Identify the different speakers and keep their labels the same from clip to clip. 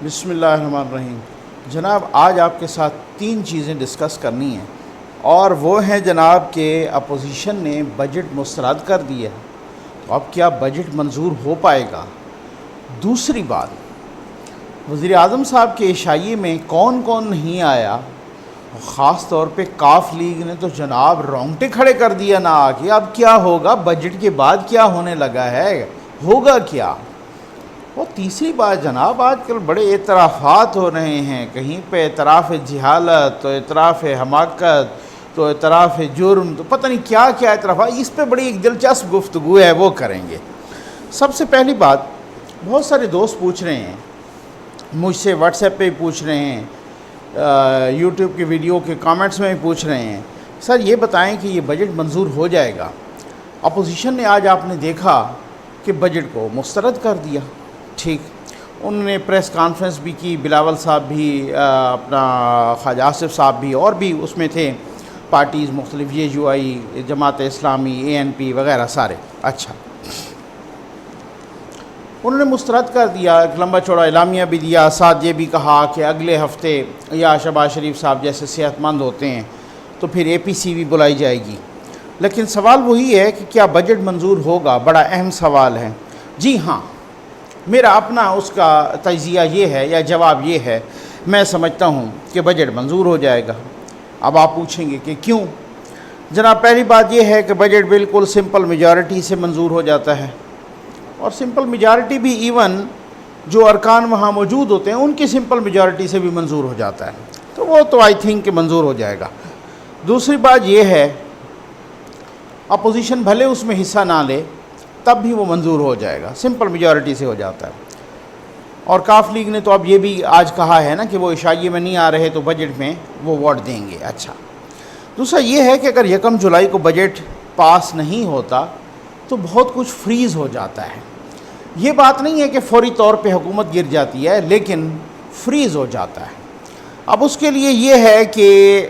Speaker 1: بسم اللہ الرحمن الرحیم۔ جناب آج آپ کے ساتھ 3 چیزیں ڈسکس کرنی ہیں، اور وہ ہیں جناب کہ اپوزیشن نے بجٹ مسترد کر دیا ہے، تو اب کیا بجٹ منظور ہو پائے گا؟ دوسری بات، وزیر اعظم صاحب کے عشائیے میں کون کون نہیں آیا، خاص طور پہ کاف لیگ نے تو جناب رونگٹے کھڑے کر دیا نہ آ کے اب کیا ہوگا، بجٹ کے بعد کیا ہونے لگا ہے، ہوگا کیا؟ اور تیسری بات جناب، آج کل بڑے اعترافات ہو رہے ہیں، کہیں پہ اعتراف جہالت، تو اعتراف حماقت، تو اعتراف جرم، تو پتہ نہیں کیا کیا اعترافات، اس پہ بڑی ایک دلچسپ گفتگو ہے، وہ کریں گے۔ سب سے پہلی بات، بہت سارے دوست پوچھ رہے ہیں مجھ سے، واٹس ایپ پہ بھی پوچھ رہے ہیں، یوٹیوب کی ویڈیو کے کامنٹس میں بھی پوچھ رہے ہیں، سر یہ بتائیں کہ یہ بجٹ منظور ہو جائے گا؟ اپوزیشن نے آج آپ نے دیکھا کہ بجٹ کو مسترد کر دیا، ٹھیک، انہوں نے پریس کانفرنس بھی کی، بلاول صاحب بھی، اپنا خواجہ آصف صاحب بھی، اور بھی اس میں تھے پارٹیز مختلف، یہ جو آئی جماعت اسلامی، ANP وغیرہ سارے۔ اچھا، انہوں نے مسترد کر دیا، ایک لمبا چوڑا اعلامیہ بھی دیا، ساتھ یہ بھی کہا کہ اگلے ہفتے یا شہباز شریف صاحب جیسے صحت مند ہوتے ہیں تو پھر APC بھی بلائی جائے گی۔ لیکن سوال وہی ہے کہ کیا بجٹ منظور ہوگا؟ بڑا اہم سوال ہے۔ جی ہاں، میرا اپنا اس کا تجزیہ یہ ہے یا جواب یہ ہے، میں سمجھتا ہوں کہ بجٹ منظور ہو جائے گا۔ اب آپ پوچھیں گے کہ کیوں؟ جناب پہلی بات یہ ہے کہ بجٹ بالکل سمپل میجارٹی سے منظور ہو جاتا ہے، اور سمپل میجارٹی بھی ایون جو ارکان وہاں موجود ہوتے ہیں ان کی سمپل میجارٹی سے بھی منظور ہو جاتا ہے، تو وہ تو آئی تھنک کہ منظور ہو جائے گا۔ دوسری بات یہ ہے، اپوزیشن بھلے اس میں حصہ نہ لے تب بھی وہ منظور ہو جائے گا، سمپل میجارٹی سے ہو جاتا ہے۔ اور کاف لیگ نے تو اب یہ بھی آج کہا ہے نا کہ وہ عشائیے میں نہیں آ رہے تو بجٹ میں وہ ووٹ دیں گے۔ اچھا، دوسرا یہ ہے کہ اگر 1 جولائی کو بجٹ پاس نہیں ہوتا تو بہت کچھ فریز ہو جاتا ہے۔ یہ بات نہیں ہے کہ فوری طور پہ حکومت گر جاتی ہے، لیکن فریز ہو جاتا ہے۔ اب اس کے لیے یہ ہے کہ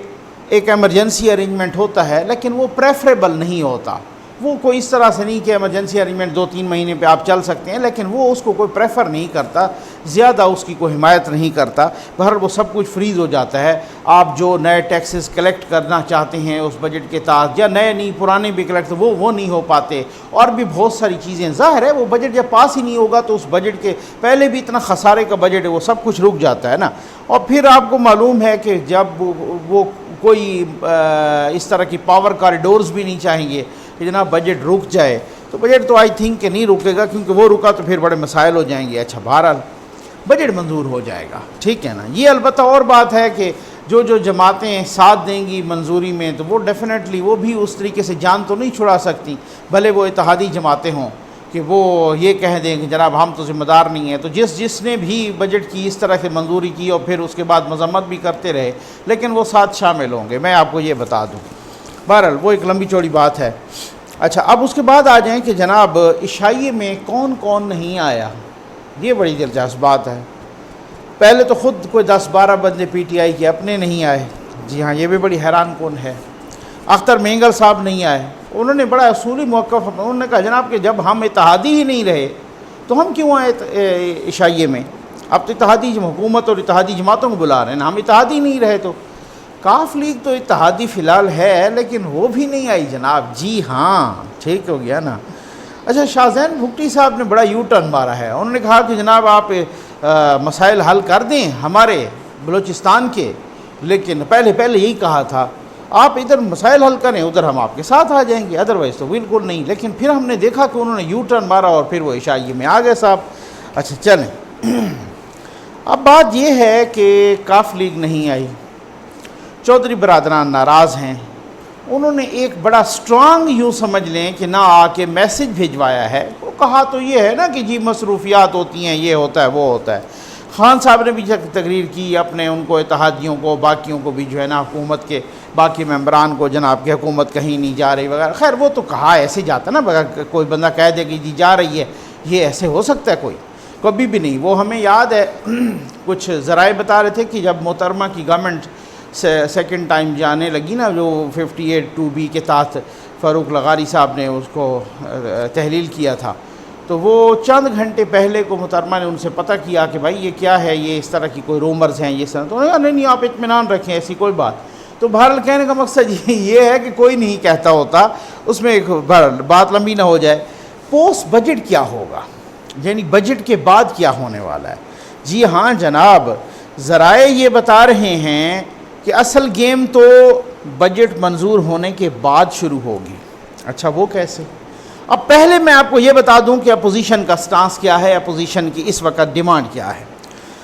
Speaker 1: ایک ایمرجنسی ارینجمنٹ ہوتا ہے، لیکن وہ پریفریبل نہیں ہوتا، وہ کوئی اس طرح سے نہیں کہ ایمرجنسی ارینجمنٹ 2-3 مہینے پہ آپ چل سکتے ہیں، لیکن وہ اس کو کوئی پریفر نہیں کرتا، زیادہ اس کی کوئی حمایت نہیں کرتا۔ بہرحال وہ سب کچھ فریز ہو جاتا ہے۔ آپ جو نئے ٹیکسز کلیکٹ کرنا چاہتے ہیں اس بجٹ کے تحت، یا نئے نہیں پرانے بھی کلیکٹ، وہ نہیں ہو پاتے، اور بھی بہت ساری چیزیں۔ ظاہر ہے وہ بجٹ جب پاس ہی نہیں ہوگا تو اس بجٹ کے پہلے بھی اتنا خسارے کا بجٹ ہے، وہ سب کچھ رک جاتا ہے نا۔ اور پھر آپ کو معلوم ہے کہ جب وہ کوئی اس طرح کی پاور کاریڈورز بھی نہیں چاہیں گے کہ جناب بجٹ رک جائے، تو بجٹ تو آئی تھنک کہ نہیں رکے گا، کیونکہ وہ رکا تو پھر بڑے مسائل ہو جائیں گے۔ اچھا، بہرحال بجٹ منظور ہو جائے گا، ٹھیک ہے نا۔ یہ البتہ اور بات ہے کہ جو جماعتیں ساتھ دیں گی منظوری میں، تو وہ ڈیفینیٹلی وہ بھی اس طریقے سے جان تو نہیں چھڑا سکتی، بھلے وہ اتحادی جماعتیں ہوں، کہ وہ یہ کہہ دیں کہ جناب ہم تو ذمہ دار نہیں ہیں۔ تو جس نے بھی بجٹ کی اس طرح سے منظوری کی اور پھر اس کے بعد مذمت بھی کرتے رہے، لیکن وہ ساتھ شامل ہوں گے، میں آپ کو یہ بتا دوں۔ بہرحال وہ ایک لمبی چوڑی بات ہے۔ اچھا، اب اس کے بعد آ جائیں کہ جناب عشائیے میں کون کون نہیں آیا، یہ بڑی دلچسپ بات ہے۔ پہلے تو خود کوئی 10-12 بندے PTI کے اپنے نہیں آئے، جی ہاں، یہ بھی بڑی حیران کن ہے۔ اختر مینگل صاحب نہیں آئے، انہوں نے بڑا اصولی موقف، انہوں نے کہا جناب کہ جب ہم اتحادی ہی نہیں رہے تو ہم کیوں آئے عشائیے میں؟ اب تو اتحادی حکومت اور اتحادی جماعتوں کو بلا رہے ہیں نا، ہم اتحادی نہیں رہے تو۔ کاف لیگ تو اتحادی فی الحال ہے، لیکن وہ بھی نہیں آئی جناب، جی ہاں، ٹھیک ہو گیا نا۔ اچھا، شاہ زین بھگٹی صاحب نے بڑا یو ٹرن مارا ہے، انہوں نے کہا کہ جناب آپ مسائل حل کر دیں ہمارے بلوچستان کے، لیکن پہلے یہی کہا تھا آپ ادھر مسائل حل کریں، ادھر ہم آپ کے ساتھ آ جائیں گے، ادروائز تو بالکل نہیں۔ لیکن پھر ہم نے دیکھا کہ انہوں نے یو ٹرن مارا اور پھر وہ عشائیے میں آ گئے صاحب۔ اچھا چلیں، اب بات یہ ہے کہ کاف لیگ نہیں آئی، چودھری برادران ناراض ہیں، انہوں نے ایک بڑا سٹرانگ یوں سمجھ لیں کہ نہ آ کے میسج بھیجوایا ہے۔ وہ کہا تو یہ ہے نا کہ جی مصروفیات ہوتی ہیں، یہ ہوتا ہے وہ ہوتا ہے۔ خان صاحب نے بھی تقریر کی اپنے، ان کو اتحادیوں کو باقیوں کو بھی جو ہے نا حکومت کے باقی ممبران کو، جناب کہ حکومت کہیں نہیں جا رہی وغیرہ، خیر وہ تو کہا ایسے جاتا نا، کوئی بندہ کہہ دے کہ جی جا رہی ہے، یہ ایسے ہو سکتا ہے کوئی؟ کبھی بھی نہیں۔ وہ ہمیں یاد ہے کچھ ذرائع بتا رہے تھے کہ جب محترمہ کی گورنمنٹ سیکنڈ ٹائم جانے لگی نا، جو 58(2)B کے تحت فاروق لغاری صاحب نے اس کو تحلیل کیا تھا، تو وہ چند گھنٹے پہلے کو محترمہ نے ان سے پتہ کیا کہ بھائی یہ کیا ہے، یہ اس طرح کی کوئی رومرز ہیں، یہ سر تو نہیں آپ اطمینان رکھیں ایسی کوئی بات. تو بہرحال کہنے کا مقصد یہ ہے کہ کوئی نہیں کہتا ہوتا، اس میں ایک بات لمبی نہ ہو جائے. پوسٹ بجٹ کیا ہوگا، یعنی بجٹ کے بعد کیا ہونے والا ہے؟ جی ہاں جناب، ذرائع یہ بتا رہے ہیں کہ اصل گیم تو بجٹ منظور ہونے کے بعد شروع ہوگی. اچھا وہ کیسے؟ اب پہلے میں آپ کو یہ بتا دوں کہ اپوزیشن کا سٹانس کیا ہے، اپوزیشن کی اس وقت ڈیمانڈ کیا ہے.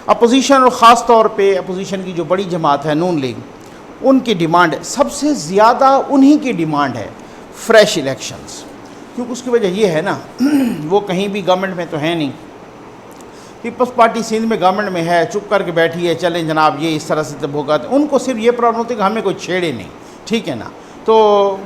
Speaker 1: اپوزیشن اور خاص طور پہ اپوزیشن کی جو بڑی جماعت ہے نون لیگ، ان کی ڈیمانڈ سب سے زیادہ انہی کی ڈیمانڈ ہے فریش الیکشنز. کیونکہ اس کی وجہ یہ ہے نا وہ کہیں بھی گورنمنٹ میں تو ہے نہیں، پیپلز پارٹی سندھ میں گورنمنٹ میں ہے، چپ کر کے بیٹھی ہے، چلیں جناب یہ اس طرح سے تب ہوگا. ان کو صرف یہ پرابلم ہوتی ہے کہ ہمیں کوئی چھیڑے نہیں، ٹھیک ہے نا، تو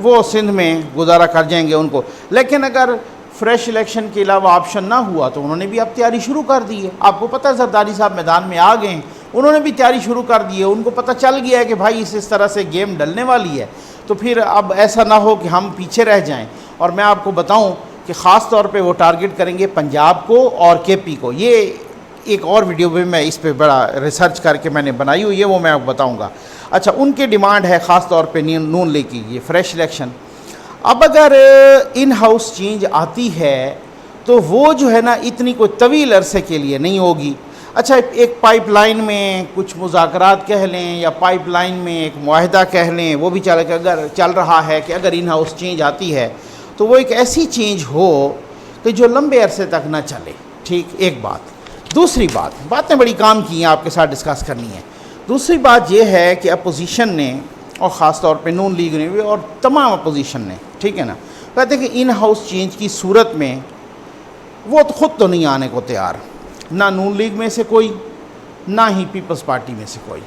Speaker 1: وہ سندھ میں گزارا کر جائیں گے ان کو. لیکن اگر فریش الیکشن کے علاوہ آپشن نہ ہوا تو انہوں نے بھی اب تیاری شروع کر دی ہے. آپ کو پتہ ہے زرداری صاحب میدان میں آ گئے ہیں، انہوں نے بھی تیاری شروع کر دی ہے. ان کو پتہ چل گیا ہے کہ بھائی اس طرح سے گیم ڈلنے والی ہے، تو پھر اب ایسا نہ ہو کہ ہم پیچھے رہ جائیں. اور میں آپ کو بتاؤں کہ خاص طور پہ وہ ٹارگٹ کریں گے پنجاب کو اور کے پی کو. یہ ایک اور ویڈیو بھی میں اس پہ بڑا ریسرچ کر کے میں نے بنائی ہوئی ہے، وہ میں آپ کو بتاؤں گا. اچھا ان کی ڈیمانڈ ہے خاص طور پہ نون لیگ کی یہ فریش الیکشن. اب اگر ان ہاؤس چینج آتی ہے تو وہ جو ہے نا اتنی کوئی طویل عرصے کے لیے نہیں ہوگی. اچھا ایک پائپ لائن میں کچھ مذاکرات کہہ لیں یا پائپ لائن میں ایک معاہدہ کہہ لیں، وہ بھی چل رہا ہے کہ اگر ان ہاؤس چینج آتی ہے تو وہ ایک ایسی چینج ہو کہ جو لمبے عرصے تک نہ چلے. ٹھیک، ایک بات. دوسری باتیں بڑی کام کی ہیں آپ کے ساتھ ڈسکس کرنی ہے. دوسری بات یہ ہے کہ اپوزیشن نے اور خاص طور پہ نون لیگ نے بھی اور تمام اپوزیشن نے، ٹھیک ہے نا، کہتے ہیں کہ ان ہاؤس چینج کی صورت میں وہ تو خود تو نہیں آنے کو تیار، نہ نون لیگ میں سے کوئی، نہ ہی پیپلز پارٹی میں سے کوئی.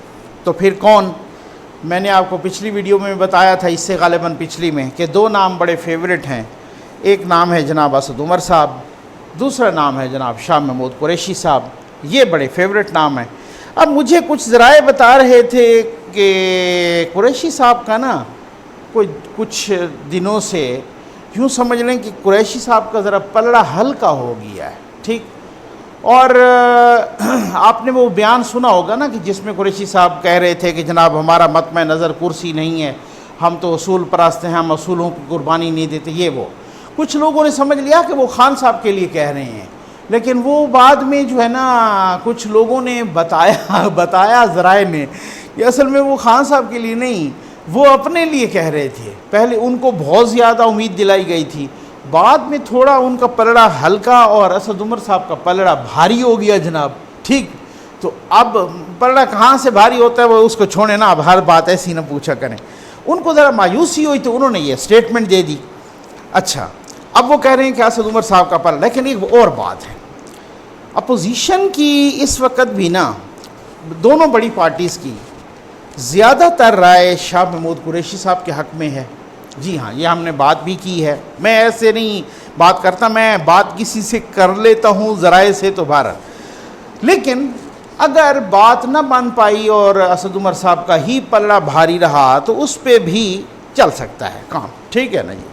Speaker 1: تو پھر کون؟ میں نے آپ کو پچھلی ویڈیو میں بتایا تھا، اس سے غالباً پچھلی میں، کہ دو نام بڑے فیورٹ ہیں. ایک نام ہے جناب اسد عمر صاحب، دوسرا نام ہے جناب شاہ محمود قریشی صاحب. یہ بڑے فیورٹ نام ہیں. اب مجھے کچھ ذرائع بتا رہے تھے کہ قریشی صاحب کا نا کچھ دنوں سے یوں سمجھ لیں کہ قریشی صاحب کا ذرا پلڑا ہلکا ہو گیا ہے. ٹھیک، اور آپ نے وہ بیان سنا ہوگا نا کہ جس میں قریشی صاحب کہہ رہے تھے کہ جناب ہمارا مطمع نظر کرسی نہیں ہے، ہم تو اصول پرست ہیں، ہم اصولوں کی قربانی نہیں دیتے. یہ وہ کچھ لوگوں نے سمجھ لیا کہ وہ خان صاحب کے لیے کہہ رہے ہیں، لیکن وہ بعد میں جو ہے نا کچھ لوگوں نے بتایا ذرائع نے کہ اصل میں وہ خان صاحب کے لیے نہیں، وہ اپنے لیے کہہ رہے تھے. پہلے ان کو بہت زیادہ امید دلائی گئی تھی، بعد میں تھوڑا ان کا پلڑا ہلکا اور اسد عمر صاحب کا پلڑا بھاری ہو گیا جناب. ٹھیک، تو اب پلڑا کہاں سے بھاری ہوتا ہے وہ اس کو چھوڑیں نا، اب ہر بات ایسی نہ پوچھا کریں. ان کو ذرا مایوسی ہوئی تو انہوں نے یہ سٹیٹمنٹ دے دی. اچھا اب وہ کہہ رہے ہیں کہ اسد عمر صاحب کا پلڑا. لیکن ایک اور بات ہے، اپوزیشن کی اس وقت بھی نا دونوں بڑی پارٹیز کی زیادہ تر رائے شاہ محمود قریشی صاحب کے حق میں ہے. جی ہاں، یہ ہم نے بات بھی کی ہے، میں ایسے نہیں بات کرتا، میں بات کسی سے کر لیتا ہوں ذرائع سے تو بہرحال. لیکن اگر بات نہ بن پائی اور اسد عمر صاحب کا ہی پلڑا بھاری رہا تو اس پہ بھی چل سکتا ہے کام. ٹھیک ہے نا جی.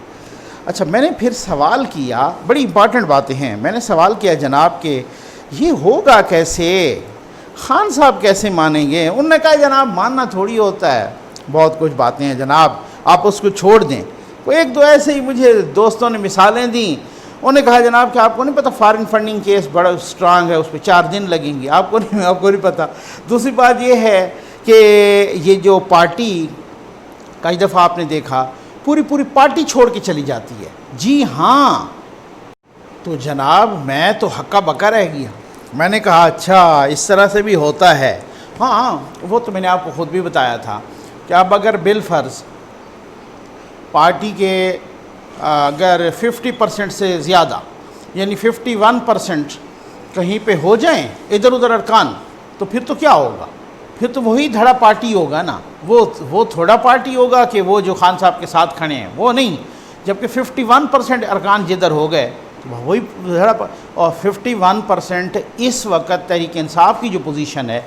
Speaker 1: اچھا میں نے پھر سوال کیا، بڑی امپارٹنٹ باتیں ہیں، میں نے سوال کیا جناب کہ یہ ہوگا کیسے، خان صاحب کیسے مانیں گے؟ انہوں نے کہا جناب ماننا تھوڑی ہوتا ہے، بہت کچھ باتیں ہیں جناب، آپ اس کو چھوڑ دیں. وہ ایک دو ایسے ہی مجھے دوستوں نے مثالیں دیں. انہوں نے کہا جناب کہ آپ کو نہیں پتہ فارن فنڈنگ کیس بڑا اسٹرانگ ہے، اس پہ 4 دن لگیں گے. آپ کو نہیں پتہ. دوسری بات یہ ہے کہ یہ جو پارٹی کئی دفعہ آپ نے دیکھا پوری پارٹی چھوڑ کے چلی جاتی ہے. جی ہاں، تو جناب میں تو ہکا بکا رہ گیا. میں نے کہا اچھا اس طرح سے بھی ہوتا ہے. ہاں وہ تو میں نے آپ کو خود بھی بتایا تھا کہ اب اگر بالفرض پارٹی کے اگر 50% سے زیادہ یعنی 51% کہیں پہ ہو جائیں ادھر ادھر ارکان، تو پھر تو کیا ہوگا؟ پھر تو وہی دھڑا پارٹی ہوگا نا. وہ تھوڑا پارٹی ہوگا کہ وہ جو خان صاحب کے ساتھ کھڑے ہیں وہ نہیں. جبکہ 51% ارکان جدھر ہو گئے تو وہی دھڑا. اور 51% اس وقت تحریک انصاف کی جو پوزیشن ہے،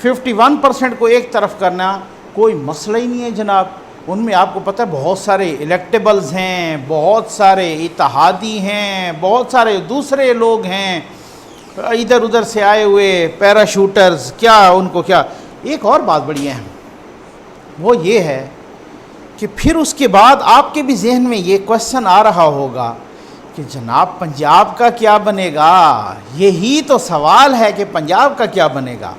Speaker 1: 51% کو ایک طرف کرنا کوئی مسئلہ ہی نہیں ہے جناب. ان میں آپ کو پتہ ہے بہت سارے الیکٹیبلز ہیں، بہت سارے اتحادی ہیں، بہت سارے دوسرے لوگ ہیں ادھر ادھر سے آئے ہوئے پیراشوٹرز، کیا ان کو کیا۔ ایک اور بات بڑی اہم وہ یہ ہے کہ پھر اس کے بعد آپ کے بھی ذہن میں یہ کویسچن آ رہا ہوگا کہ جناب پنجاب کا کیا بنے گا، یہی تو سوال ہے کہ پنجاب کا کیا بنے گا۔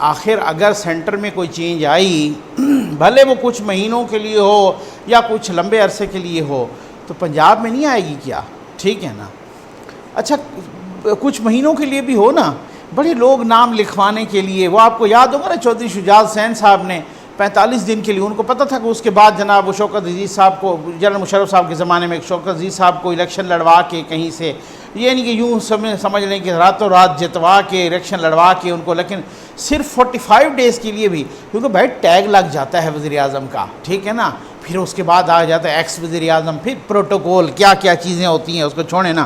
Speaker 1: آخر اگر سینٹر میں کوئی چینج آئی، بھلے وہ کچھ مہینوں کے لیے ہو یا کچھ لمبے عرصے کے لیے ہو، تو پنجاب میں نہیں آئے گی کیا؟ ٹھیک ہے نا۔ اچھا کچھ مہینوں کے لیے بھی ہو نا، بڑے لوگ نام لکھوانے کے لیے، وہ آپ کو یاد ہوگا نا چودھری شجاعت حسین صاحب نے 45 دن کے لیے، ان کو پتہ تھا کہ اس کے بعد جناب وہ شوکت عزیز صاحب کو، جنرل مشرف صاحب کے زمانے میں شوکت عزیز صاحب کو الیکشن لڑوا کے کہیں سے، یہ نہیں کہ یوں سمجھ لیں کہ راتوں رات جتوا کے الیکشن لڑوا کے ان کو، لیکن صرف 45 ڈیز کے لیے بھی، کیونکہ بھائی ٹیگ لگ جاتا ہے وزیر اعظم کا، ٹھیک ہے نا، پھر اس کے بعد آ جاتا ہے ایکس وزیر اعظم، پھر پروٹوکول کیا کیا چیزیں ہوتی ہیں، اس کو چھوڑیں نا۔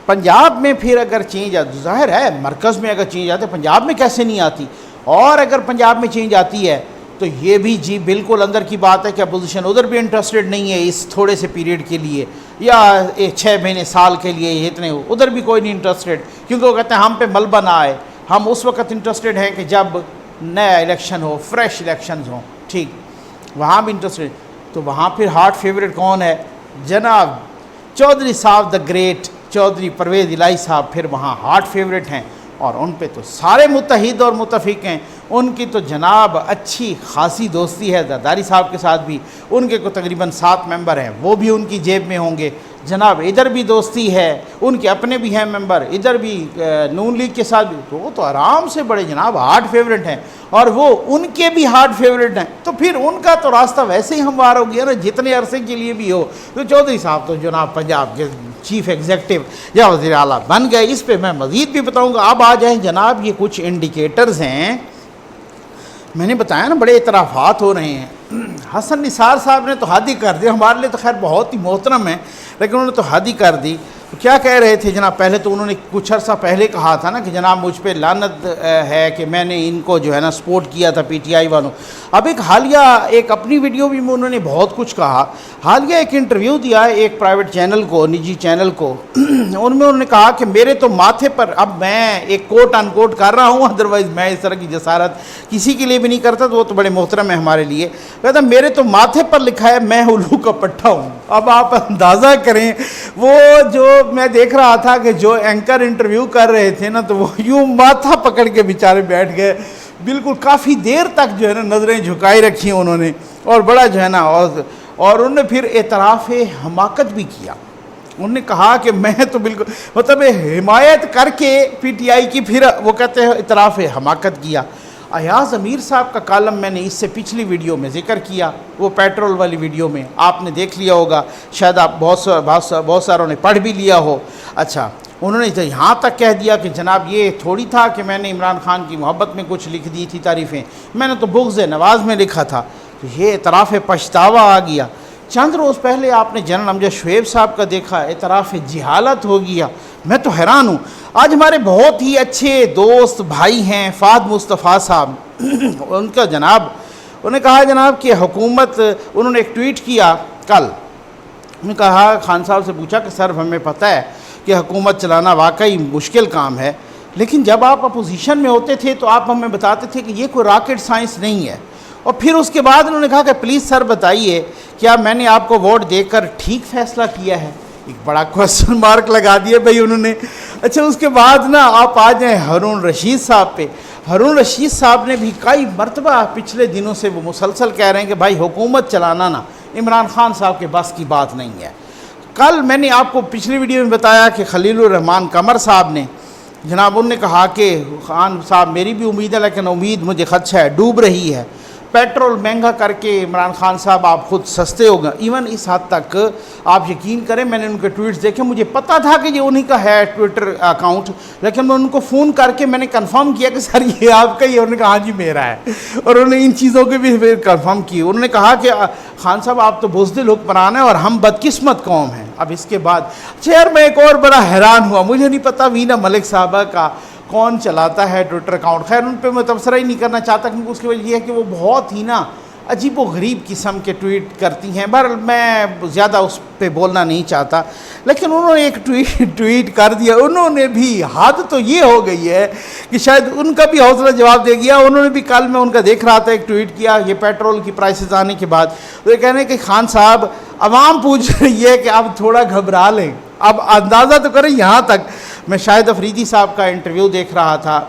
Speaker 1: پنجاب میں پھر اگر چینج ظاہر ہے مرکز میں اگر چینج آتی ہے، پنجاب میں کیسے نہیں آتی، اور اگر پنجاب میں چینج آتی ہے تو یہ بھی جی بالکل اندر کی بات ہے کہ اپوزیشن ادھر بھی انٹرسٹڈ نہیں ہے اس تھوڑے سے پیریڈ کے لیے، یا 6 مہینے سال کے لیے اتنے، ادھر بھی کوئی نہیں انٹرسٹڈ، کیونکہ وہ کہتے ہیں ہم پہ ملبہ نہ آئے، ہم اس وقت انٹرسٹڈ ہیں کہ جب نیا الیکشن ہو، فریش الیکشنز ہوں، ٹھیک، وہاں بھی انٹرسٹڈ۔ تو وہاں پھر ہارٹ فیوریٹ کون ہے؟ جناب چودھری صاحب دا گریٹ، چودھری پرویز الہی صاحب پھر وہاں ہارٹ فیوریٹ ہیں، اور ان پہ تو سارے متحد اور متفق ہیں، ان کی تو جناب اچھی خاصی دوستی ہے زرداری صاحب کے ساتھ بھی، ان کے کو تقریباً 7 ممبر ہیں، وہ بھی ان کی جیب میں ہوں گے، جناب ادھر بھی دوستی ہے، ان کے اپنے بھی ہیں ممبر، ادھر بھی نون لیگ کے ساتھ بھی، تو وہ تو آرام سے بڑے جناب ہارٹ فیوریٹ ہیں، اور وہ ان کے بھی ہارٹ فیوریٹ ہیں، تو پھر ان کا تو راستہ ویسے ہی ہموار ہو گیا نا، جتنے عرصے کے لیے بھی ہو۔ تو چودھری صاحب تو جناب پنجاب کے چیف ایگزیکٹو یا وزیر اعلیٰ بن گئے، اس پہ میں مزید بھی بتاؤں گا۔ اب آ جائیں جناب، یہ کچھ انڈیکیٹرز ہیں، میں نے بتایا نا بڑے اعترافات ہو رہے ہیں۔ حسن نثار صاحب نے تو حد ہی کر دی، ہمارے لیے تو خیر بہت ہی محترم ہیں، لیکن انہوں نے تو حد ہی کر دی۔ کیا کہہ رہے تھے جناب؟ پہلے تو انہوں نے کچھ عرصہ پہلے کہا تھا نا کہ جناب مجھ پہ لعنت ہے کہ میں نے ان کو جو ہے نا سپورٹ کیا تھا، پی ٹی آئی والوں۔ اب ایک حالیہ ایک اپنی ویڈیو بھی میں انہوں نے بہت کچھ کہا، حالیہ ایک انٹرویو دیا ہے ایک پرائیویٹ چینل کو، نجی چینل کو، ان میں انہوں نے کہا کہ میرے تو ماتھے پر، اب میں ایک کوٹ ان کوٹ کر رہا ہوں، ادروائز میں اس طرح کی جسارت کسی کے لیے بھی نہیں کرتا، تو وہ تو بڑے محترم ہیں ہمارے لیے، کہتا میرے تو ماتھے پر لکھا ہے میں الو کا پٹھا ہوں۔ اب آپ اندازہ کریں، وہ جو میں دیکھ رہا تھا کہ جو اینکر انٹرویو کر رہے تھے نا، تو وہ یوں ماتھا پکڑ کے بیچارے بیٹھ گئے، بالکل کافی دیر تک جو ہے نا نظریں جھکائی رکھی انہوں نے، اور بڑا جو ہے نا، اور انہوں نے پھر اعتراف حماقت بھی کیا۔ انہوں نے کہا کہ میں تو بالکل مطلب حمایت کر کے پی ٹی آئی کی، پھر وہ کہتے ہیں اعتراف حماقت کیا۔ ایاز امیر صاحب کا کالم میں نے اس سے پچھلی ویڈیو میں ذکر کیا، وہ پیٹرول والی ویڈیو میں آپ نے دیکھ لیا ہوگا، شاید آپ بہت ساروں نے پڑھ بھی لیا ہو۔ اچھا، انہوں نے یہاں تک کہہ دیا کہ جناب یہ تھوڑی تھا کہ میں نے عمران خان کی محبت میں کچھ لکھ دی تھی تعریفیں، میں نے تو بغض نواز میں لکھا تھا۔ تو یہ اعتراف پچھتاوا آ گیا۔ چند روز پہلے آپ نے جنرل امجد شعیب صاحب کا دیکھا، اعتراف جہالت ہو گیا۔ میں تو حیران ہوں، آج ہمارے بہت ہی اچھے دوست بھائی ہیں فہد مصطفیٰ صاحب، ان کا جناب انہوں نے کہا جناب کہ حکومت، انہوں نے ایک ٹویٹ کیا کل، انہوں نے کہا خان صاحب سے پوچھا کہ سر ہمیں پتہ ہے کہ حکومت چلانا واقعی مشکل کام ہے، لیکن جب آپ اپوزیشن میں ہوتے تھے تو آپ ہمیں بتاتے تھے کہ یہ کوئی راکٹ سائنس نہیں ہے، اور پھر اس کے بعد انہوں نے کہا کہ پلیز سر بتائیے کیا میں نے آپ کو ووٹ دے کر ٹھیک فیصلہ کیا ہے؟ ایک بڑا کوسچن مارک لگا دیا بھائی انہوں نے۔ اچھا، اس کے بعد نا آپ آ جائیں ہارون رشید صاحب پہ۔ ہارون رشید صاحب نے بھی کئی مرتبہ پچھلے دنوں سے وہ مسلسل کہہ رہے ہیں کہ بھائی حکومت چلانا نا عمران خان صاحب کے بس کی بات نہیں ہے۔ کل میں نے آپ کو پچھلی ویڈیو میں بتایا کہ خلیل الرحمان قمر صاحب نے جناب، انہوں نے کہا کہ خان صاحب میری بھی امید ہے، لیکن امید مجھے خدشہ ہے، ڈوب رہی ہے، پیٹرول مہنگا کر کے عمران خان صاحب آپ خود سستے ہو گئے۔ ایون اس حد تک آپ یقین کریں، میں نے ان کے ٹویٹس دیکھے، مجھے پتہ تھا کہ یہ انہی کا ہے ٹویٹر اکاؤنٹ، لیکن میں ان کو فون کر کے میں نے کنفرم کیا کہ سر یہ آپ کا ہی ہے، انہوں نے کہا ہاں جی میرا ہے، اور انہوں نے ان چیزوں کے بھی کنفرم کی۔ انہوں نے کہا کہ خان صاحب آپ تو بزدل حکمران ہیں اور ہم بدقسمت قوم ہیں۔ اب اس کے بعد چیئر میں ایک اور بڑا حیران ہوا، مجھے نہیں پتا وینا ملک صاحبہ کا کون چلاتا ہے ٹویٹر اکاؤنٹ، خیر ان پہ میں تبصرہ ہی نہیں کرنا چاہتا، کیونکہ اس کی وجہ یہ ہے کہ وہ بہت ہی نا عجیب و غریب قسم کے ٹویٹ کرتی ہیں. بہرحال میں زیادہ اس پہ بولنا نہیں چاہتا، لیکن انہوں نے ایک ٹویٹ کر دیا. انہوں نے بھی حد تو یہ ہو گئی ہے کہ شاید ان کا بھی حوصلہ جواب دے گیا. انہوں نے بھی کل میں ان کا دیکھ رہا تھا ایک ٹویٹ کیا یہ پیٹرول کی پرائسز آنے کے بعد. وہ کہہ رہے ہیں کہ خان صاحب عوام پوچھ رہی ہے کہ آپ تھوڑا گھبرا لیں. اب اندازہ تو کریں. یہاں تک میں شاہد افریدی صاحب کا انٹرویو دیکھ رہا تھا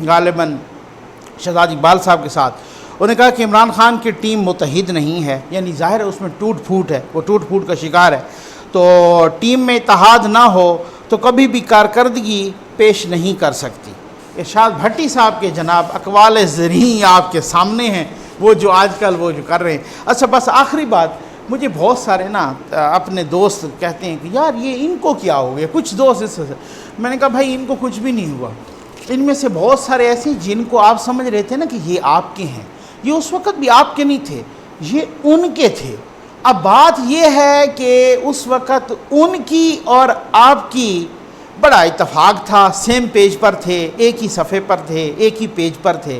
Speaker 1: غالباً شہزاد اقبال صاحب کے ساتھ. انہوں نے کہا کہ عمران خان کی ٹیم متحد نہیں ہے، یعنی ظاہر ہے اس میں ٹوٹ پھوٹ ہے، وہ ٹوٹ پھوٹ کا شکار ہے. تو ٹیم میں اتحاد نہ ہو تو کبھی بھی کارکردگی پیش نہیں کر سکتی. ارشاد بھٹی صاحب کے جناب اقوال زرعی آپ کے سامنے ہیں، وہ جو آج کل وہ جو کر رہے ہیں. اچھا بس آخری بات، مجھے بہت سارے نا اپنے دوست کہتے ہیں کہ یار یہ ان کو کیا ہو گیا، کچھ دوست اس سے. میں نے کہا بھائی ان کو کچھ بھی نہیں ہوا. ان میں سے بہت سارے ایسے ہیں جن کو آپ سمجھ رہے تھے نا کہ یہ آپ کے ہیں، یہ اس وقت بھی آپ کے نہیں تھے، یہ ان کے تھے. اب بات یہ ہے کہ اس وقت ان کی اور آپ کی بڑا اتفاق تھا، سیم پیج پر تھے، ایک ہی صفحے پر تھے، ایک ہی پیج پر تھے.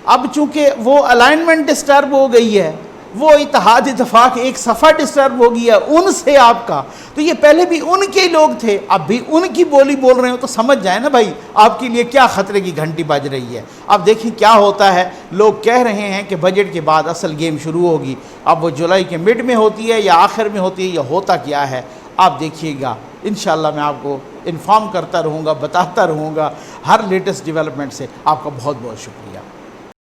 Speaker 1: اب چونکہ وہ الائنمنٹ ڈسٹرب ہو گئی ہے، وہ اتحاد اتفاق ایک صفحہ ڈسٹرب ہو گیا ان سے آپ کا، تو یہ پہلے بھی ان کے ہی لوگ تھے، اب بھی ان کی بولی بول رہے ہو تو سمجھ جائیں نا بھائی آپ کے لیے کیا خطرے کی گھنٹی بج رہی ہے. اب دیکھیں کیا ہوتا ہے. لوگ کہہ رہے ہیں کہ بجٹ کے بعد اصل گیم شروع ہوگی. اب وہ جولائی کے مڈ میں ہوتی ہے یا آخر میں ہوتی ہے یا ہوتا کیا ہے آپ دیکھیے گا. انشاءاللہ میں آپ کو انفارم کرتا رہوں گا، بتاتا رہوں گا ہر لیٹسٹ ڈیولپمنٹ سے. آپ کا بہت بہت شکریہ.